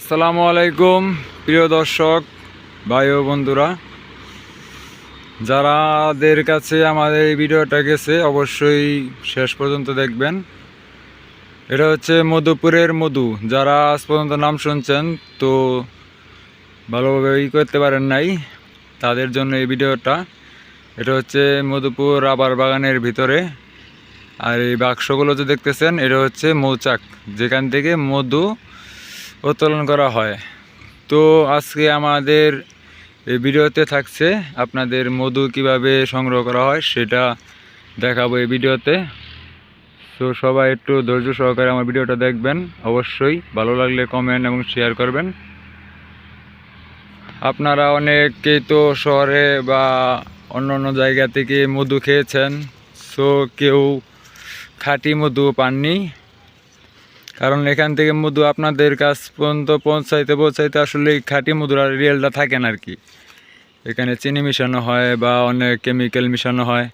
আসসালামু আলাইকুম প্রিয় দর্শক ভাই ও বন্ধুরা, যারাদের কাছে আমাদের এই ভিডিওটা গেছে অবশ্যই শেষ পর্যন্ত দেখবেন। এটা হচ্ছে মধুপুরের মধু। যারা আজ পর্যন্ত নাম শুনছেন তো ভালোভাবে করতে পারেন নাই, তাদের জন্য এই ভিডিওটা। এটা হচ্ছে মধুপুর রাবার বাগানের ভিতরে। আর এই বাক্সগুলো যে দেখতেছেন এটা হচ্ছে মৌচাক, যেখান থেকে মধু উত্তোলন করা হয়। তো আজকে আমাদের এই ভিডিওতে থাকছে আপনাদের মধু কিভাবে সংগ্রহ করা হয় সেটা দেখাবো এই ভিডিওতে। তো সবাই একটু ধৈর্য সহকারে আমার ভিডিওটা দেখবেন। অবশ্যই ভালো লাগলে কমেন্ট এবং শেয়ার করবেন। আপনারা অনেকেই তো শহরে বা অন্য অন্য জায়গা থেকে মধু খেয়েছেন, সো কেউ খাঁটি মধু পাননি। কারণ এখান থেকে মধু আপনাদের কাছ পর্যন্ত পৌঁছাইতে আসলে খাঁটি মধুর আর রিয়েলটা থাকে না আর কি। এখানে চিনি মিশানো হয় বা অনেক কেমিক্যাল মিশানো হয়।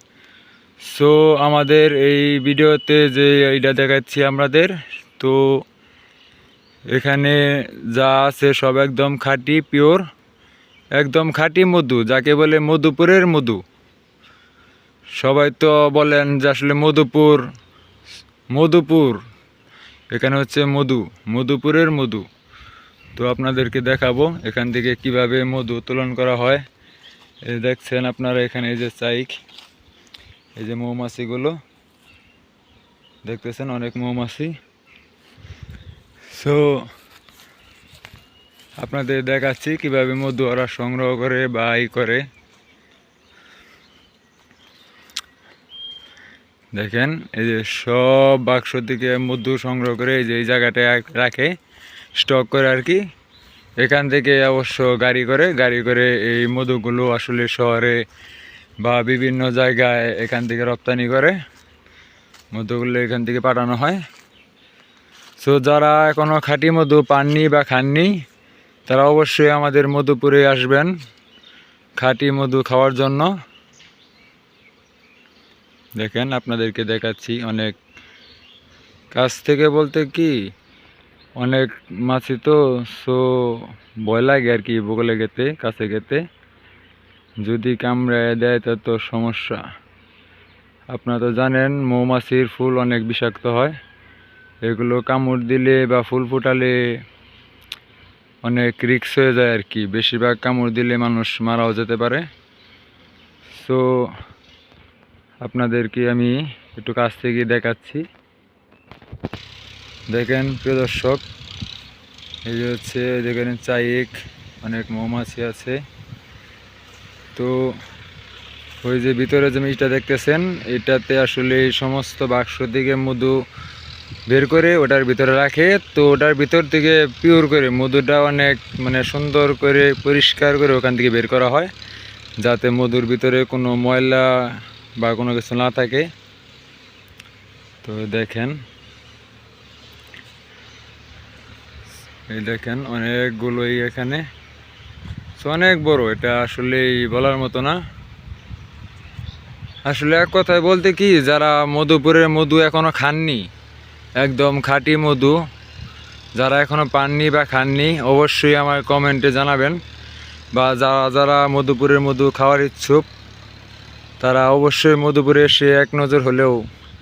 সো আমাদের এই ভিডিওতে যে এইটা দেখাচ্ছি আমাদের, তো এখানে যা আছে সব একদম খাঁটি পিওর, একদম খাঁটি মধু, যাকে বলে মধুপুরের মধু। সবাই তো বলেন যে আসলে মধুপুর মধুপুর, এখানে হচ্ছে মধুপুরের মধু। তো আপনাদেরকে দেখাবো এখান থেকে কিভাবে মধু উত্তোলন করা হয়। এই দেখছেন আপনারা এখানে এই যে চাইক, এই যে মৌমাছিগুলো দেখতেছেন, অনেক মৌমাছি। সো আপনাদের দেখাচ্ছি কিভাবে মধু ওরা সংগ্রহ করে বা করে। দেখেন এই যে সব বাক্স থেকে মধু সংগ্রহ করে এই যে এই জায়গাটায় রাখে, স্টক করে আর কি। এখান থেকে অবশ্য গাড়ি করে এই মধুগুলো আসলে শহরে বা বিভিন্ন জায়গায় এখান থেকে রপ্তানি করে, মধুগুলো এখান থেকে পাঠানো হয়। সো যারা এখনও খাঁটি মধু পাননি বা খাননি, তারা অবশ্যই আমাদের মধুপুরে আসবেন খাঁটি মধু খাওয়ার জন্য। দেখেন আপনাদেরকে দেখাচ্ছি অনেক কাছ থেকে, বলতে কি অনেক মাছি তো, সো ভয় লাগে আর কি বগলে গেতে, কাছে গেতে। যদি কামড়ায় দেয় তা তো সমস্যা। আপনারা তো জানেন মৌমাছির ফুল অনেক বিষাক্ত হয়। এগুলো কামড় দিলে বা ফুল ফুটালে অনেক রিস্ক হয়ে যায় আর কি। বেশিরভাগ কামড় দিলে মানুষ মারাও যেতে পারে। সো আপনাদেরকে আমি একটু কাছ থেকে দেখাচ্ছি। দেখেন প্রিয় দর্শক, এই যে হচ্ছে যেখানে চাইক, অনেক মৌমাছি আছে। তো ওই যে ভিতরে যে জিনিসটা দেখতেছেন, এটাতে আসলে এই সমস্ত বাক্স থেকে মধু বের করে ওটার ভিতরে রাখে। তো ওটার ভিতর থেকে পিওর করে মধুটা অনেক সুন্দর করে পরিষ্কার করে ওখান থেকে বের করা হয়, যাতে মধুর ভিতরে কোনো ময়লা বা কোনো কিছু না থাকে। তো দেখেন, এই দেখেন অনেকগুলোই এখানে, অনেক বড়। এটা আসলে বলার মতো না। আসলে এক কথায় বলতে কি, যারা মধুপুরের মধু এখনো খাননি, একদম খাঁটি মধু, যারা এখনো পাননি বা খাননি, অবশ্যই আমার কমেন্টে জানাবেন। বা যারা যারা মধুপুরের মধু খাওয়ার ইচ্ছুক, তারা অবশ্যই মধুপুরে এসে এক নজর হলেও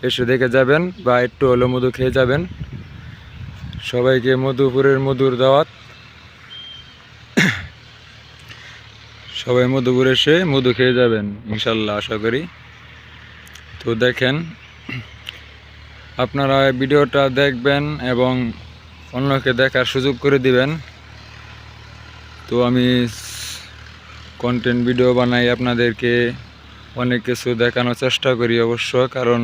এসে দেখে যাবেন বা একটু হলেও মধু খেয়ে যাবেন। সবাইকে মধুপুরের মধুর দাওয়াত। সবাই মধুপুরে এসে মধু খেয়ে যাবেন ইনশাল্লাহ, আশা করি। তো দেখেন, আপনারা ভিডিওটা দেখবেন এবং অন্যকে দেখার সুযোগ করে দিবেন। তো আমি কন্টেন্ট ভিডিও বানাই, আপনাদেরকে অনেক কিছু দেখানোর চেষ্টা করি অবশ্য। কারণ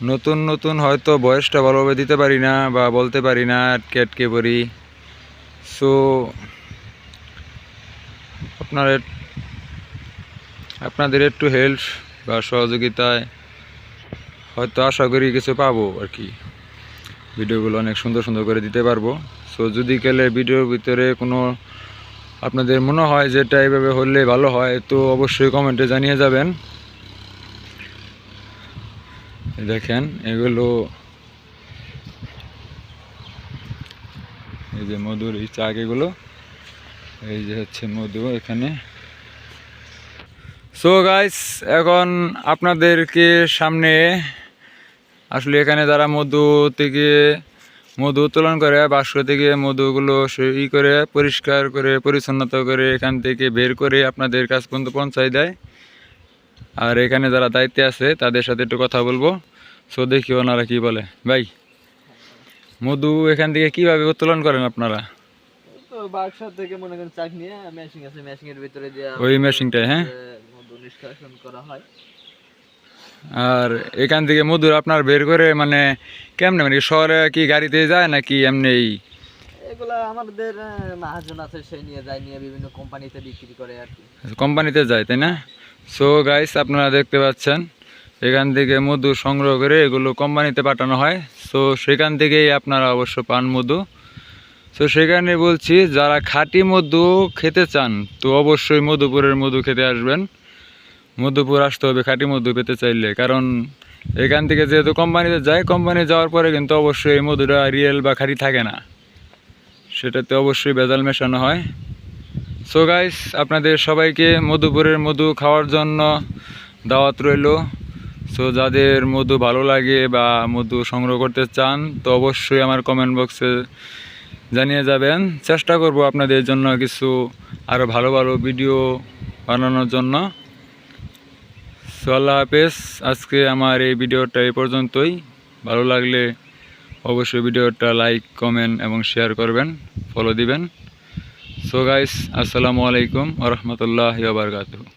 নতুন নতুন হয়তো বয়সটা ভালোভাবে দিতে পারি না বা বলতে পারি না, আটকে আটকে পড়ি। সো আপনাদের একটু হেল্প বা সহযোগিতায় হয়তো আশা করি কিছু পাবো আর কি। ভিডিওগুলো অনেক সুন্দর সুন্দর করে দিতে পারবো। সো যদি গেলে ভিডিওর ভিতরে কোনো আপনাদের মনে হয় যেটা এইভাবে হলে ভালো হয়, তো অবশ্যই কমেন্টে জানিয়ে যাবেন। দেখেন এগুলো এই যে মধুর এই চাক এগুলো, এই যে হচ্ছে মধু এখানে। সো গাইস, এখন আপনাদেরকে সামনে আসলে এখানে যারা মধু থেকে মধু উত্তোলন করে বাক্স থেকে মধুগুলো ই করে পরিষ্কার করে পরিচ্ছন্নতা করে এখান থেকে বের করে আপনাদের কাছ পর্যন্ত পৌঁছায় দেয়। আর এখানে যারা দায়িত্বে আছে তাদের সাথে একটু কথা বলবো। সো দেখি ওনারা কি বলে। ভাই, মধু এখান থেকে কিভাবে উত্তোলন করেন আপনারা? তো বাক্স থেকে মনে করেন চাক নিয়ে মেশিন আছে, মেশিনের ভিতরে দিয়ে ওই মেশিনটাই, হ্যাঁ, মধু নিষ্কাশন করা হয়। আর এখান থেকে মধু আপনার বের করে মানে কেমনে, মানে শহরে কি গাড়িতে যায় নাকি এমনি? এগুলা আমাদের মহাজন আছে, সে নিয়ে যায়, নিয়ে বিভিন্ন কোম্পানিতে বিক্রি করে আর কি। কোম্পানিতে যায়, তাই না? সো গাইস, আপনারা দেখতে পাচ্ছেন এখান থেকে মধু সংগ্রহ করে এগুলো কোম্পানিতে পাঠানো হয়। সো সেখান থেকেই আপনারা অবশ্য পান মধু। সো সেখানে বলছি, যারা খাঁটি মধু খেতে চান তো অবশ্যই মধুপুরের মধু খেতে আসবেন। মধুপুর আসতে হবে খাঁটি মধু পেতে চাইলে, কারণ এখান থেকে যেহেতু কোম্পানিতে যায়, কোম্পানি যাওয়ার পরে কিন্তু অবশ্যই এই মধুটা রিয়েল বা খাঁটি থাকে না, সেটাতে অবশ্যই ভেজাল মেশানো হয়। সো গাইস, আপনাদের সবাইকে মধুপুরের মধু খাওয়ার জন্য দাওয়াত রইল। সো যাদের মধু ভালো লাগে বা মধু সংগ্রহ করতে চান তো অবশ্যই আমার কমেন্ট বক্সে জানিয়ে যাবেন। চেষ্টা করব আপনাদের জন্য কিছু আরও ভালো ভালো ভিডিও বানানোর জন্য। সো আল্লাহ হাফেজ। আজকে আমার এই ভিডিওটা এই পর্যন্তই। ভালো লাগলে অবশ্যই ভিডিওটা লাইক, কমেন্ট এবং শেয়ার করবেন, ফলো দিবেন। সো গাইস, আসসালামু আলাইকুম ওয়া রাহমাতুল্লাহি ওয়া বারাকাতুহু।